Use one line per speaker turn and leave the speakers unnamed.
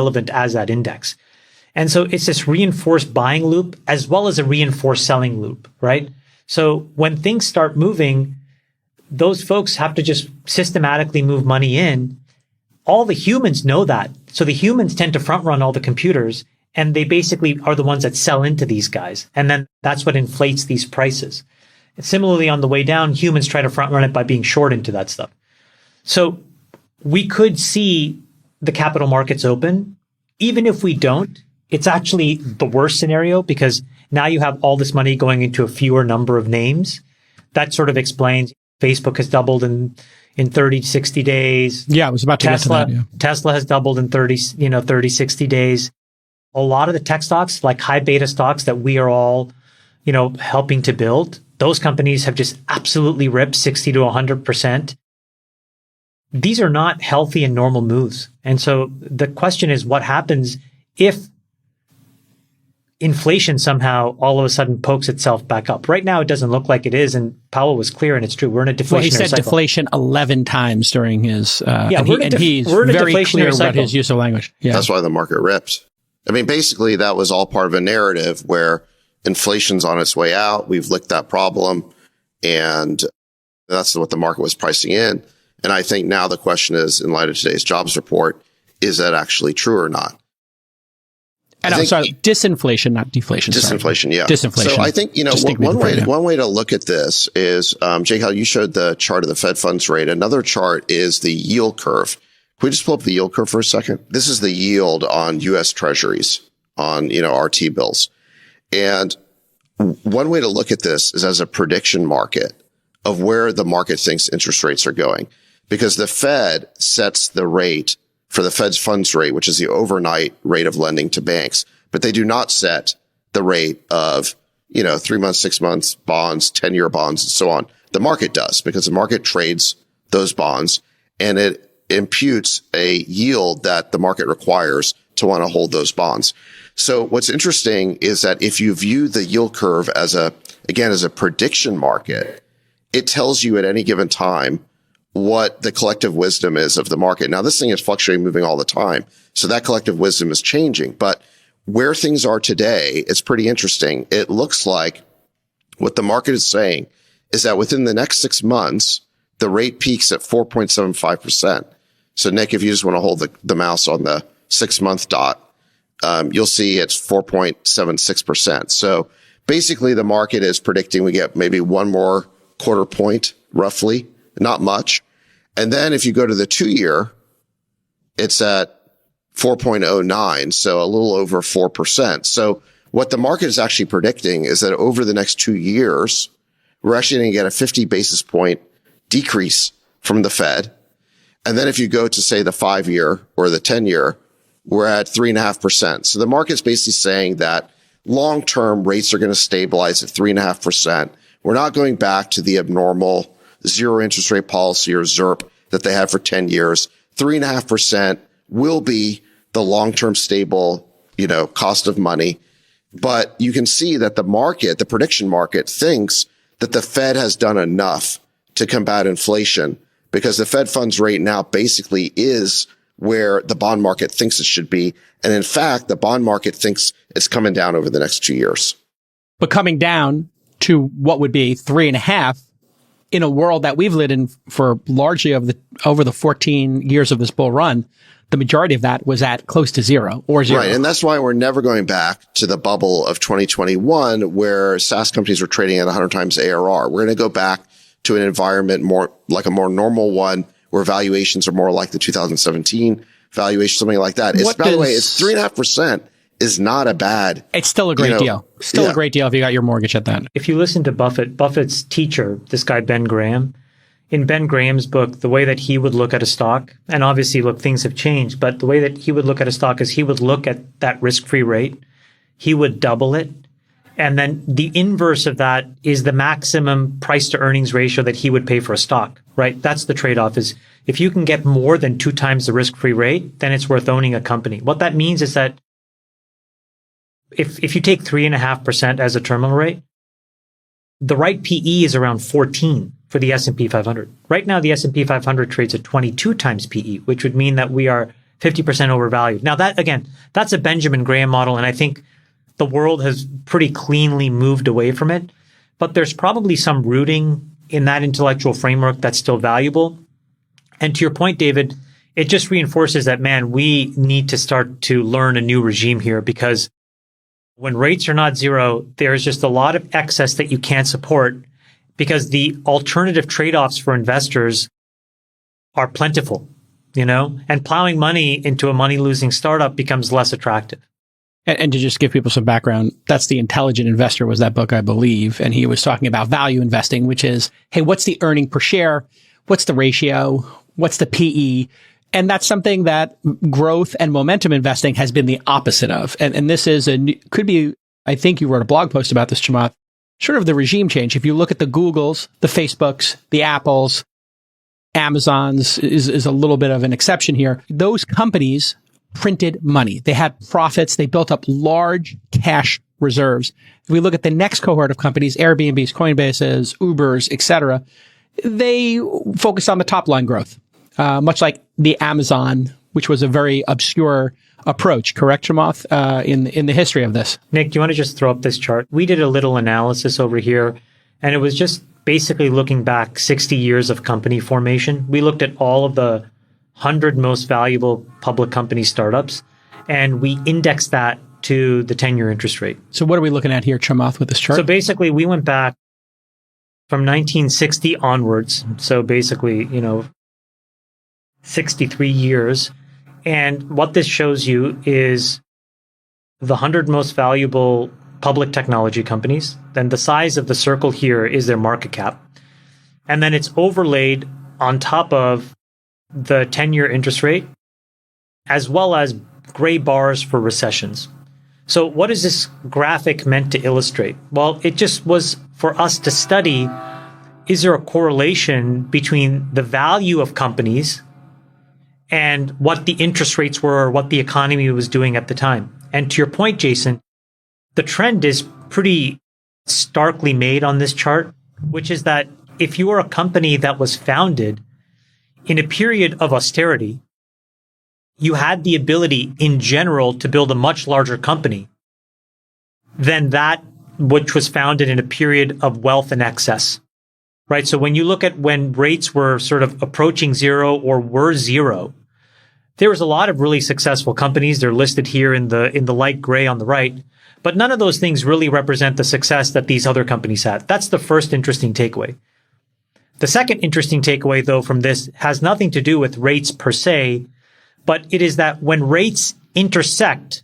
relevant as that index. And so it's this reinforced buying loop as well as a reinforced selling loop, right? So when things start moving, those folks have to just systematically move money in. All the humans know that. So the humans tend to front run all the computers, and they basically are the ones that sell into these guys. And then that's what inflates these prices. And similarly, on the way down, humans try to front run it by being short into that stuff. So we could see the capital markets open. Even if we don't, it's actually the worst scenario because now you have all this money going into a fewer number of names. That sort of explains Facebook has doubled in 30, 60 days.
Yeah, I was about to get to that. Yeah.
Tesla has doubled in 30, 60 days. A lot of the tech stocks, like high beta stocks that we are all, helping to build, those companies have just absolutely ripped 60 to 100%. These are not healthy and normal moves. And so the question is, what happens if inflation somehow all of a sudden pokes itself back up? Right now, it doesn't look like it is. And Powell was clear, and it's true. We're in a deflationary cycle.
Well, he said deflation 11 times during his, he's
we're in a
very clear
cycle.
about his use of language. Yeah.
That's why the market ripped. I mean, basically, that was all part of a narrative where inflation's on its way out. We've licked that problem. And that's what the market was pricing in. And I think now the question is, in light of today's jobs report, is that actually true or not?
And I'm sorry, disinflation, not deflation.
Disinflation,
sorry.
yeah.
Disinflation.
So I think, one way to look at this is, Jake, how you showed the chart of the Fed funds rate. Another chart is the yield curve. Can we just pull up the yield curve for a second? This is the yield on U.S. treasuries on, RT bills. And one way to look at this is as a prediction market of where the market thinks interest rates are going. Because the Fed sets the rate for the Fed's funds rate, which is the overnight rate of lending to banks. But they do not set the rate of, 3 months, 6 months bonds, 10-year bonds, and so on. The market does, because the market trades those bonds and it imputes a yield that the market requires to want to hold those bonds. So what's interesting is that if you view the yield curve as a prediction market, it tells you at any given time what the collective wisdom is of the market. Now, this thing is fluctuating, moving all the time. So that collective wisdom is changing. But where things are today, it's pretty interesting. It looks like what the market is saying is that within the next 6 months, the rate peaks at 4.75%. So, Nick, if you just want to hold the mouse on the 6-month dot, you'll see it's 4.76%. So basically, the market is predicting we get maybe one more quarter point, roughly. Not much. And then if you go to the 2-year, it's at 4.09, so a little over 4%. So what the market is actually predicting is that over the next 2 years, we're actually going to get a 50 basis point decrease from the Fed. And then if you go to, say, the 5-year or the 10-year, we're at 3.5%. So the market's basically saying that long-term rates are going to stabilize at 3.5%. We're not going back to the abnormal zero interest rate policy or ZIRP that they had for 10 years. 3.5% will be the long-term stable, cost of money. But you can see that the prediction market thinks that the Fed has done enough to combat inflation because the Fed funds rate now basically is where the bond market thinks it should be. And in fact, the bond market thinks it's coming down over the next 2 years.
But coming down to what would be 3.5 in a world that we've lived in for largely over the 14 years of this bull run, the majority of that was at close to zero or zero.
Right. And that's why we're never going back to the bubble of 2021 where SaaS companies were trading at 100 times ARR. We're going to go back to an environment more like a more normal one where valuations are more like the 2017 valuation, something like that. By the way, it's 3.5% is not a bad.
It's still a great deal. Still a great deal if you got your mortgage at that.
If you listen to Buffett's teacher, this guy, Ben Graham, in Ben Graham's book, the way that he would look at a stock, and obviously, look, things have changed, but the way that he would look at a stock is he would look at that risk-free rate, he would double it, and then the inverse of that is the maximum price to earnings ratio that he would pay for a stock, right? That's the trade-off is if you can get more than 2 times the risk-free rate, then it's worth owning a company. What that means is that if you take 3.5% as a terminal rate, the right PE is around 14 for the S&P 500. Right now, the S&P 500 trades at 22 times PE, which would mean that we are 50% overvalued. Now that, again, that's a Benjamin Graham model. And I think the world has pretty cleanly moved away from it, but there's probably some rooting in that intellectual framework that's still valuable. And to your point, David, it just reinforces that, man, we need to start to learn a new regime here, because when rates are not zero, there's just a lot of excess that you can't support, because the alternative trade-offs for investors are plentiful, and plowing money into a money-losing startup becomes less attractive.
And to just give people some background, that's The Intelligent Investor was that book, I believe. And he was talking about value investing, which is, hey, what's the earning per share? What's the ratio? What's the PE? And that's something that growth and momentum investing has been the opposite of. And this is could be, I think you wrote a blog post about this, Chamath, sort of the regime change. If you look at the Googles, the Facebooks, the Apples, Amazon's is a little bit of an exception here. Those companies printed money. They had profits. They built up large cash reserves. If we look at the next cohort of companies, Airbnb's, Coinbase's, Uber's, et cetera, they focused on the top line growth, much like the Amazon, which was a very obscure approach, correct, Chamath, in the history of this?
Nick, do you want to just throw up this chart? We did a little analysis over here, and it was just basically looking back 60 years of company formation. We looked at all of the 100 most valuable public company startups, and we indexed that to the 10-year interest rate.
So what are we looking at here, Chamath, with this chart?
So basically, we went back from 1960 onwards. So basically, 63 years. And what this shows you is the 100 most valuable public technology companies. Then the size of the circle here is their market cap. And then it's overlaid on top of the 10-year interest rate, as well as gray bars for recessions. So what is this graphic meant to illustrate? Well, it just was for us to study, is there a correlation between the value of companies and what the interest rates were, or what the economy was doing at the time? And to your point, Jason, the trend is pretty starkly made on this chart, which is that if you are a company that was founded in a period of austerity, you had the ability in general to build a much larger company than that which was founded in a period of wealth and excess, right? So when you look at when rates were sort of approaching zero or were zero, there was a lot of really successful companies. They're listed here in the light gray on the right, but none of those things really represent the success that these other companies had. That's the first interesting takeaway. The second interesting takeaway, though, from this has nothing to do with rates per se, but it is that when rates intersect